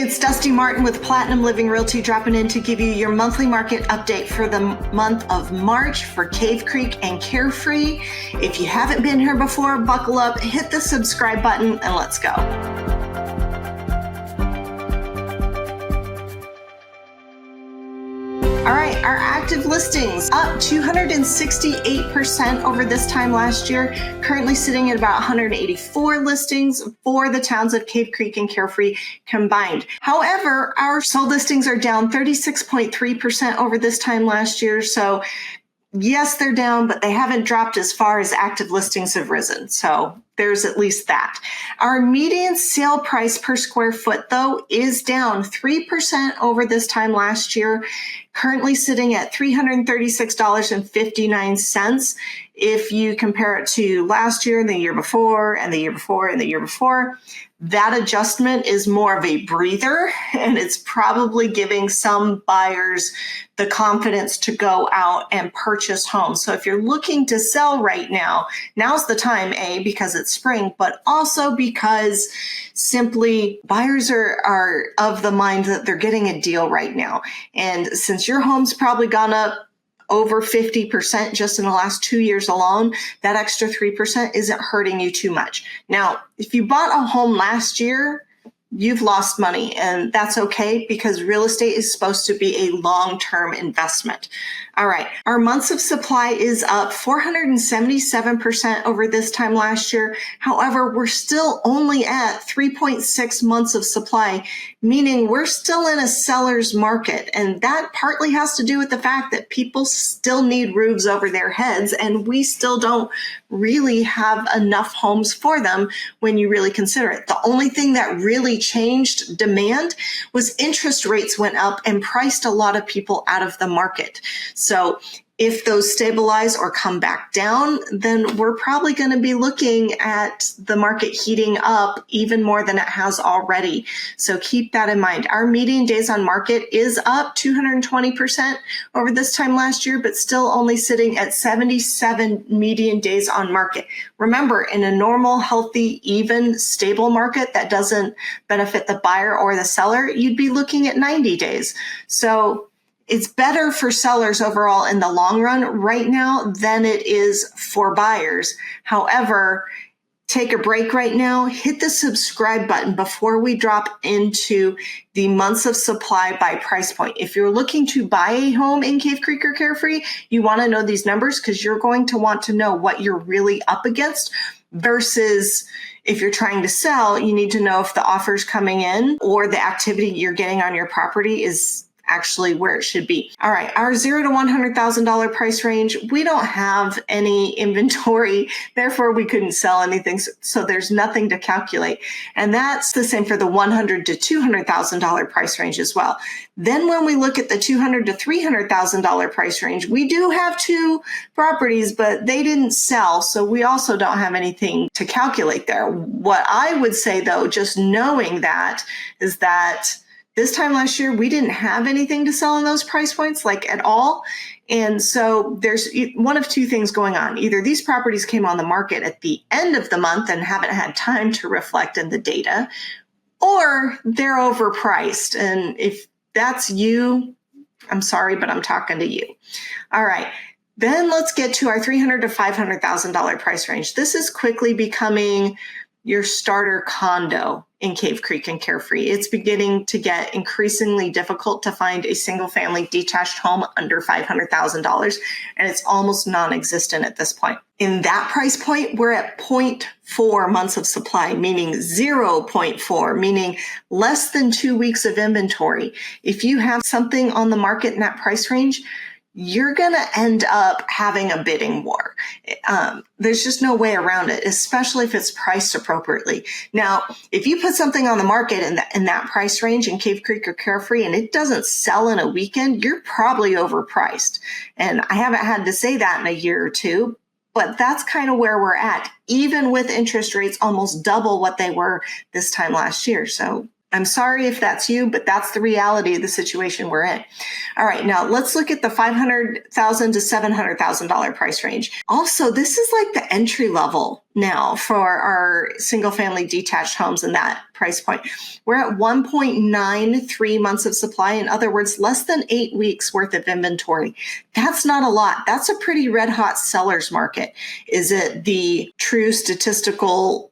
It's Dusti Martin with Platinum Living Realty dropping in to give you your monthly market update for the month of March for Cave Creek and Carefree. If you haven't been here before, buckle up, hit the subscribe button, and let's go. All right, our active listings up 268% over this time last year, currently sitting at about 184 listings for the towns of Cave Creek and Carefree combined. However, our sold listings are down 36.3% over this time last year. So yes, they're down, but they haven't dropped as far as active listings have risen. So there's at least that. Our median sale price per square foot, though, is down 3% over this time last year, currently sitting at $336.59. If you compare it to last year and the year before and the year before and the year before, that adjustment is more of a breather, and it's probably giving some buyers the confidence to go out and purchase homes. So if you're looking to sell right now, now's the time, A, because it's spring, but also because simply buyers are of the mind that they're getting a deal right now. And since your home's probably gone up over 50% just in the last 2 years alone, that extra 3% isn't hurting you too much. Now, if you bought a home last year, you've lost money, and that's okay because real estate is supposed to be a long-term investment. All right, our months of supply is up 477% over this time last year. However, we're still only at 3.6 months of supply, meaning we're still in a seller's market. And that partly has to do with the fact that people still need roofs over their heads, and we still don't really have enough homes for them when you really consider it. The only thing that really changed demand was interest rates went up and priced a lot of people out of the market. So if those stabilize or come back down, then we're probably going to be looking at the market heating up even more than it has already. So keep that in mind. Our median days on market is up 220% over this time last year, but still only sitting at 77 median days on market. Remember, in a normal, healthy, even, stable market that doesn't benefit the buyer or the seller, you'd be looking at 90 days. So it's better for sellers overall in the long run right now than it is for buyers. However, take a break right now, hit the subscribe button before we drop into the months of supply by price point. If you're looking to buy a home in Cave Creek or Carefree, you want to know these numbers because you're going to want to know what you're really up against versus if you're trying to sell, you need to know if the offer's coming in or the activity you're getting on your property is actually where it should be. All right, our $0 to $100,000 price range, we don't have any inventory, therefore we couldn't sell anything, so there's nothing to calculate. And that's the same for the $100,000 to $200,000 price range as well. Then when we look at the $200,000 to $300,000 price range, we do have 2 properties, but they didn't sell, so we also don't have anything to calculate there. What I would say though, just knowing that, is that this time last year, we didn't have anything to sell in those price points, like at all. And so there's one of 2 things going on. Either these properties came on the market at the end of the month and haven't had time to reflect in the data, or they're overpriced. And if that's you, I'm sorry, but I'm talking to you. All right. Then let's get to our $300,000 to $500,000 price range. This is quickly becoming your starter condo in Cave Creek and Carefree. It's beginning to get increasingly difficult to find a single family detached home under $500,000, and it's almost non-existent at this point. In that price point, we're at 0.4 months of supply, meaning 0.4, meaning less than 2 weeks of inventory. If you have something on the market in that price range, you're going to end up having a bidding war. There's just no way around it, especially if it's priced appropriately. Now, if you put something on the market in that price range in Cave Creek or Carefree and it doesn't sell in a weekend, you're probably overpriced. And I haven't had to say that in a year or 2, but that's kind of where we're at, even with interest rates almost double what they were this time last year. So I'm sorry if that's you, but that's the reality of the situation we're in. All right, now let's look at the $500,000 to $700,000 price range. Also, this is like the entry level now for our single family detached homes in that price point. We're at 1.93 months of supply. In other words, less than 8 weeks worth of inventory. That's not a lot. That's a pretty red hot seller's market. Is it the true statistical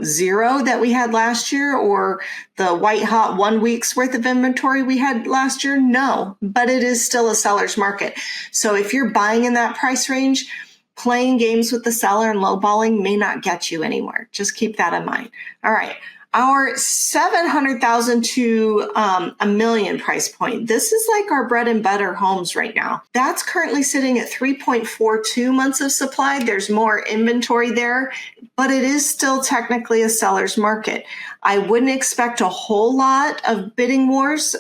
zero that we had last year, or the white hot 1 week's worth of inventory we had last year? No, but it is still a seller's market. So if you're buying in that price range, playing games with the seller and lowballing may not get you anywhere. Just keep that in mind. All right. Our $700,000 to $1 million price point. This is like our bread and butter homes right now. That's currently sitting at 3.42 months of supply. There's more inventory there, but it is still technically a seller's market. I wouldn't expect a whole lot of bidding wars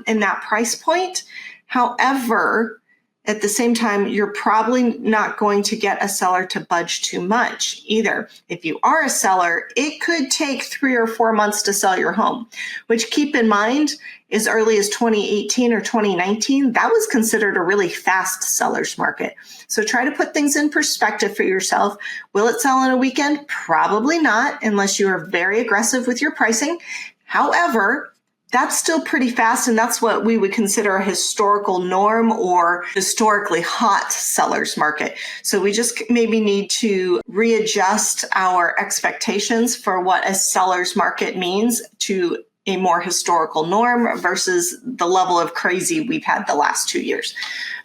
in that price point. However, at the same time, you're probably not going to get a seller to budge too much either. If you are a seller, it could take 3 or 4 months to sell your home, which, keep in mind, as early as 2018 or 2019, that was considered a really fast seller's market. So try to put things in perspective for yourself. Will it sell in a weekend? Probably not, unless you are very aggressive with your pricing. However, that's still pretty fast, and that's what we would consider a historical norm or historically hot seller's market. So we just maybe need to readjust our expectations for what a seller's market means to a more historical norm versus the level of crazy we've had the last 2 years.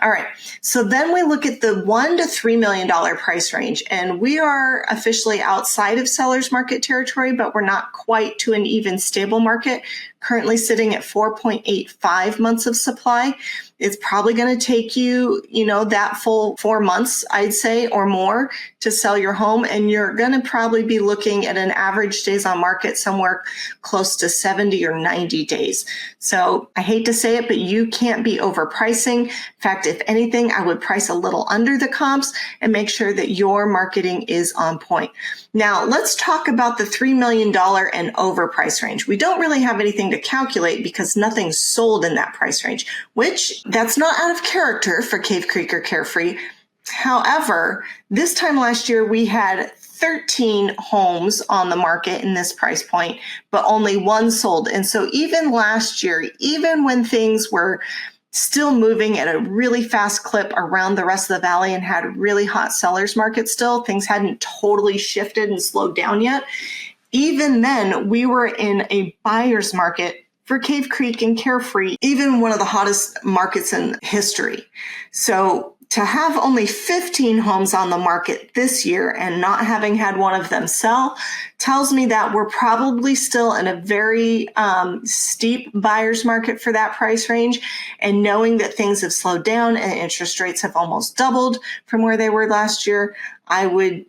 All right. So then we look at the $1 to $3 million price range, and we are officially outside of seller's market territory, but we're not quite to an even stable market, currently sitting at 4.85 months of supply. It's probably going to take you, that full 4 months, I'd say, or more to sell your home. And you're going to probably be looking at an average days on market somewhere close to 70 or 90 days. So I hate to say it, but you can't be overpricing. In fact, if anything, I would price a little under the comps and make sure that your marketing is on point. Now, let's talk about the $3 million and over price range. We don't really have anything to calculate because nothing's sold in that price range, which that's not out of character for Cave Creek or Carefree. However, this time last year, we had 13 homes on the market in this price point, but only 1 sold. And so even last year, even when things were still moving at a really fast clip around the rest of the valley and had really hot sellers market still, things hadn't totally shifted and slowed down yet. Even then, we were in a buyer's market for Cave Creek and Carefree, even one of the hottest markets in history. So to have only 15 homes on the market this year and not having had one of them sell tells me that we're probably still in a very steep buyer's market for that price range. And knowing that things have slowed down and interest rates have almost doubled from where they were last year, I would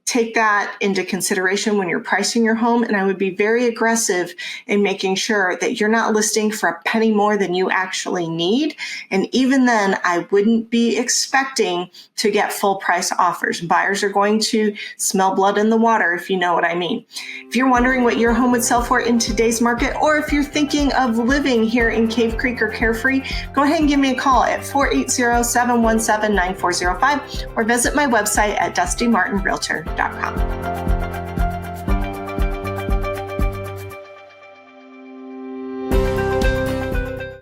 take that into consideration when you're pricing your home. And I would be very aggressive in making sure that you're not listing for a penny more than you actually need. And even then, I wouldn't be expecting to get full price offers. Buyers are going to smell blood in the water, if you know what I mean. If you're wondering what your home would sell for in today's market, or if you're thinking of living here in Cave Creek or Carefree, go ahead and give me a call at 480-717-9405 or visit my website at DustiMartinRealtor.com.